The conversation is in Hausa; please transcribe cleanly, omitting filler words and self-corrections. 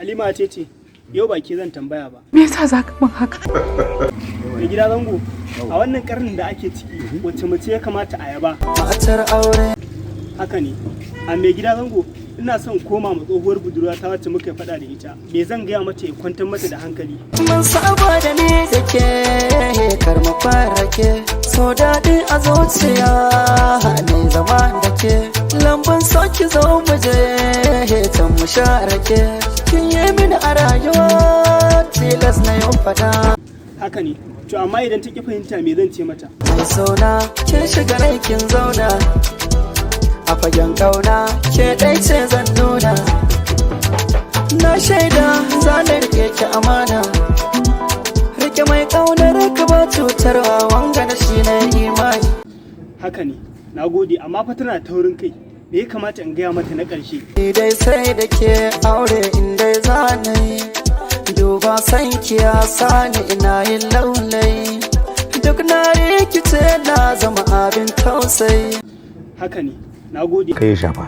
Halima ce yau ba ke zan tambaya ba. Me yasa za ka min haka? Mai gida zango, a wannan karnin da ake ciki wacce mace ya kamata a yaba? Matar aure. Haka ne. A mai gida zango, ina son koma ma tsohuwar budurwa ta wacce muka faɗa da ita. Me zan gaya mata ya kwantar mata da hankali? Mun saba da ni da ke kar mu fara ke so daɗi a zuciya ne zama da ke lambun soki zo mu je can mu share ke kin yi mini a rayuwa tilas na yau fada. Haka ne. To amma idan ta ki fahimta me zan ce mata? Mai sona kin shiga rai kin zauna a fagen kauna ke ɗai ce zan nuna na shaida zanar ke ki amana rike mai kaunar ka ba cutarwa wanga na shi na imani. Haka ne, na gode, amma fa tana taurin kai. Me ya kamata in gaya mata na ƙarshe? Ni dai sai da ke aure in dai zanayi duba san ki ya sani ina yin laulayi duk na rikice na zama abin tausayi. Haka ne, na gode. Kai shafa.